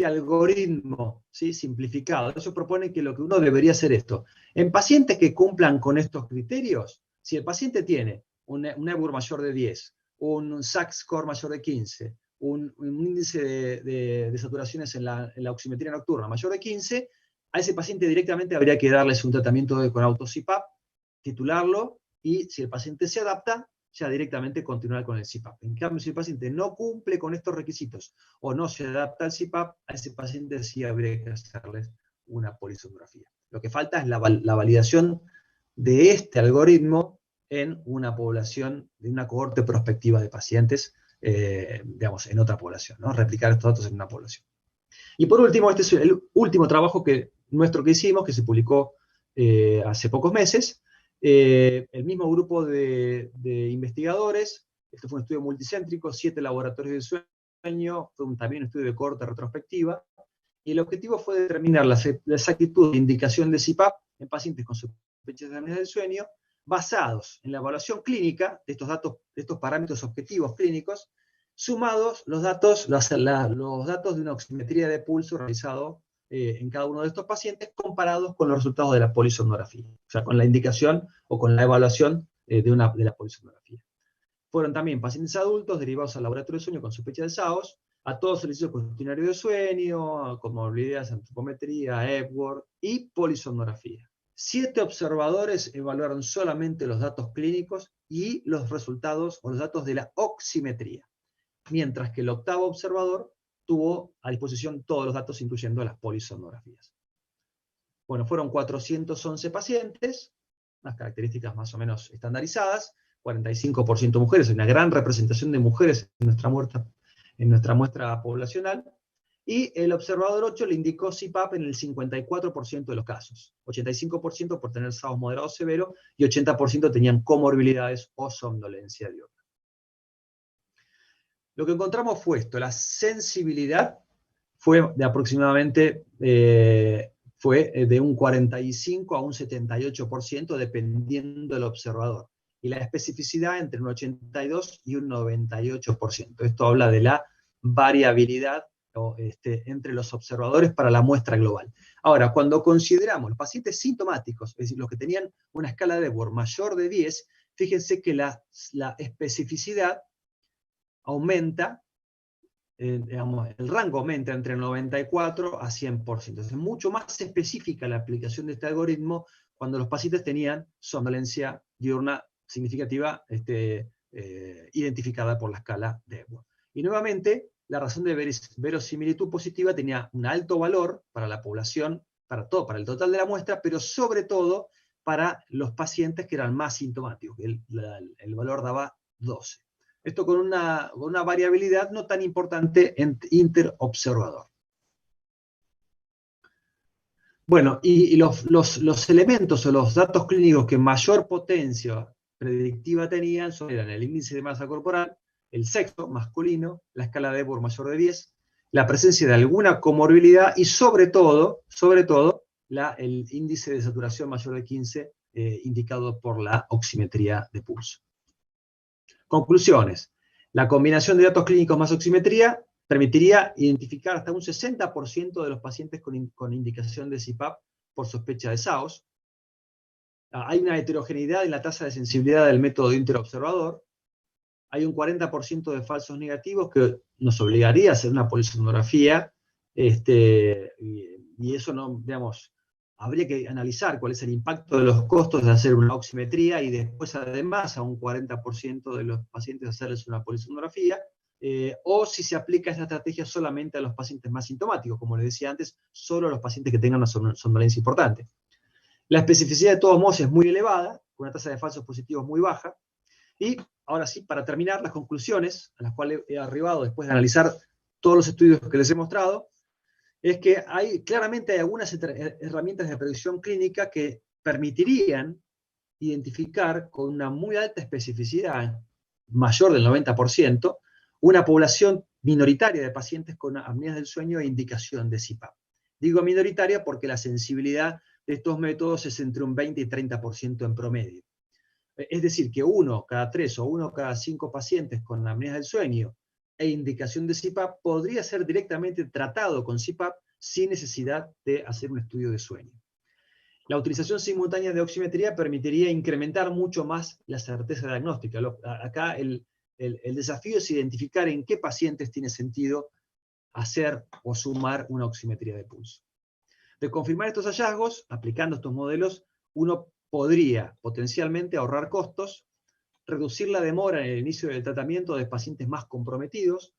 algoritmo, ¿sí? Simplificado. Ellos proponen que lo que uno debería hacer esto. En pacientes que cumplan con estos criterios, si el paciente tiene un Epworth mayor de 10, un SACS score mayor de 15, un índice de saturaciones en la oximetría nocturna mayor de 15, a ese paciente directamente habría que darles un tratamiento con auto-CPAP, titularlo, y si el paciente se adapta, ya directamente continuar con el CPAP. En cambio, si el paciente no cumple con estos requisitos o no se adapta al CPAP, a ese paciente sí habría que hacerles una polisomnografía. Lo que falta es la validación de este algoritmo en una población, de una cohorte prospectiva de pacientes, digamos, en otra población, ¿no? Replicar estos datos en una población. Y por último, este es el último trabajo que hicimos, que se publicó hace pocos meses. El mismo grupo de investigadores, este fue un estudio multicéntrico, 7 laboratorios de sueño, fue también un estudio de cohorte retrospectiva, y el objetivo fue determinar la exactitud de indicación de CPAP en pacientes con sospechas de apnea del sueño, basados en la evaluación clínica de estos datos, de estos parámetros objetivos clínicos, sumados los datos de una oximetría de pulso realizado en cada uno de estos pacientes, comparados con los resultados de la polisomnografía, o sea, con la indicación o con la evaluación de la polisomnografía. Fueron también pacientes adultos derivados al laboratorio de sueño con sospecha de SAOS, a todos el cuestionario de sueño, comorbilidades, antropometría, Epworth y polisomnografía. 7 observadores evaluaron solamente los datos clínicos y los resultados o los datos de la oximetría, mientras que el 8º observador tuvo a disposición todos los datos, incluyendo las polisomnografías. Bueno, fueron 411 pacientes, unas características más o menos estandarizadas, 45% mujeres, hay una gran representación de mujeres en nuestra muestra poblacional, y el observador 8 le indicó CPAP en el 54% de los casos, 85% por tener SAOS moderado o severo, y 80% tenían comorbilidades o somnolencia diurna. Lo que encontramos fue esto: la sensibilidad fue de aproximadamente de un 45 a un 78%, dependiendo del observador, y la especificidad entre un 82 y un 98%. Esto habla de la variabilidad entre los observadores para la muestra global. Ahora, cuando consideramos los pacientes sintomáticos, es decir, los que tenían una escala de Epworth mayor de 10, fíjense que la especificidad aumenta, digamos, el rango aumenta entre 94 a 100%. Entonces, es mucho más específica la aplicación de este algoritmo cuando los pacientes tenían somnolencia diurna significativa identificada por la escala de Epworth. Y nuevamente, la razón de verosimilitud positiva tenía un alto valor para la población, para el total de la muestra, pero sobre todo para los pacientes que eran más sintomáticos. El valor daba 12. Esto con una variabilidad no tan importante interobservador. Bueno, y los elementos o los datos clínicos que mayor potencia predictiva tenían eran el índice de masa corporal, el sexo masculino, la escala de Epworth mayor de 10, la presencia de alguna comorbilidad y sobre todo el índice de saturación mayor de 15 indicado por la oximetría de pulso. Conclusiones. La combinación de datos clínicos más oximetría permitiría identificar hasta un 60% de los pacientes con indicación de CPAP por sospecha de SAOS. Hay una heterogeneidad en la tasa de sensibilidad del método interobservador. Hay un 40% de falsos negativos que nos obligaría a hacer una polisomnografía, y eso no, digamos, habría que analizar cuál es el impacto de los costos de hacer una oximetría y después además a un 40% de los pacientes hacerles una polisomnografía, o si se aplica esta estrategia solamente a los pacientes más sintomáticos, como les decía antes, solo a los pacientes que tengan una somnolencia importante. La especificidad de todos modos es muy elevada, con una tasa de falsos positivos muy baja, y ahora sí, para terminar, las conclusiones a las cuales he arribado después de analizar todos los estudios que les he mostrado, es que claramente hay algunas herramientas de predicción clínica que permitirían identificar con una muy alta especificidad, mayor del 90%, una población minoritaria de pacientes con apneas del sueño e indicación de CPAP. Digo minoritaria porque la sensibilidad de estos métodos es entre un 20 y 30% en promedio. Es decir, que 1 cada 3 o 1 cada 5 pacientes con apneas del sueño e indicación de CPAP podría ser directamente tratado con CPAP sin necesidad de hacer un estudio de sueño. La utilización simultánea de oximetría permitiría incrementar mucho más la certeza diagnóstica. Acá el desafío es identificar en qué pacientes tiene sentido hacer o sumar una oximetría de pulso. De confirmar estos hallazgos, aplicando estos modelos, uno podría potencialmente ahorrar costos, reducir la demora en el inicio del tratamiento de pacientes más comprometidos,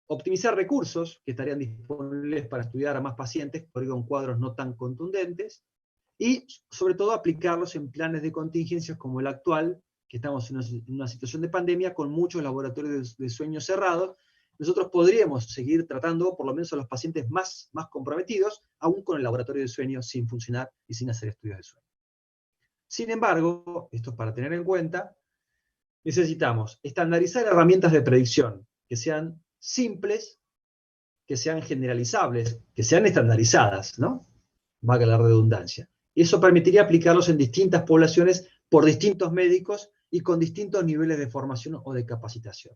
optimizar recursos que estarían disponibles para estudiar a más pacientes con cuadros no tan contundentes, y sobre todo aplicarlos en planes de contingencias como el actual, que estamos en una situación de pandemia con muchos laboratorios de sueño cerrados. Nosotros podríamos seguir tratando por lo menos a los pacientes más comprometidos, aún con el laboratorio de sueño sin funcionar y sin hacer estudios de sueño. Sin embargo, esto es para tener en cuenta, necesitamos estandarizar herramientas de predicción que sean simples, que sean generalizables, que sean estandarizadas, ¿no? Valga la redundancia. Y eso permitiría aplicarlos en distintas poblaciones por distintos médicos y con distintos niveles de formación o de capacitación.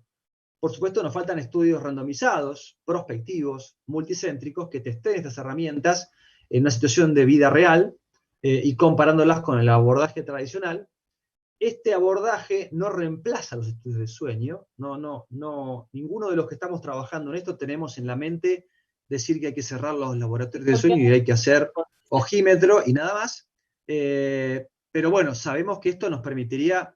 Por supuesto, nos faltan estudios randomizados, prospectivos, multicéntricos, que testeen estas herramientas en una situación de vida real y comparándolas con el abordaje tradicional. Este abordaje no reemplaza los estudios de sueño, ninguno de los que estamos trabajando en esto tenemos en la mente decir que hay que cerrar los laboratorios de sueño y hay que hacer ojímetro y nada más. Pero bueno, sabemos que esto nos permitiría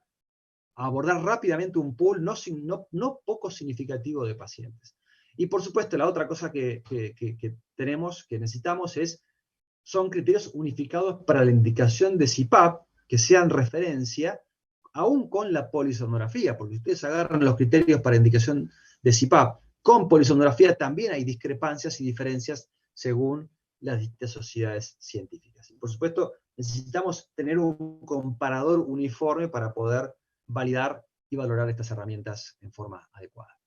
abordar rápidamente un pool no poco significativo de pacientes. Y por supuesto, la otra cosa que necesitamos son criterios unificados para la indicación de CPAP, que sean referencia, aún con la polisomnografía, porque ustedes agarran los criterios para indicación de CPAP. Con polisomnografía también hay discrepancias y diferencias según las distintas sociedades científicas. Y por supuesto, necesitamos tener un comparador uniforme para poder validar y valorar estas herramientas en forma adecuada.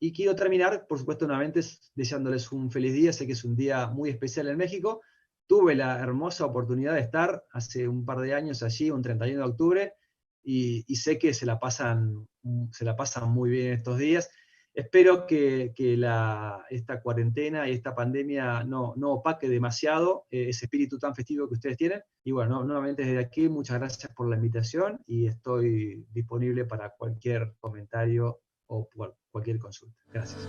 Y quiero terminar, por supuesto, nuevamente deseándoles un feliz día. Sé que es un día muy especial en México. Tuve la hermosa oportunidad de estar hace un par de años allí, un 31 de octubre, y sé que se la pasan muy bien estos días. Espero que esta cuarentena y esta pandemia no opaque demasiado ese espíritu tan festivo que ustedes tienen. Y bueno, nuevamente desde aquí, muchas gracias por la invitación y estoy disponible para cualquier comentario o cualquier consulta. Gracias.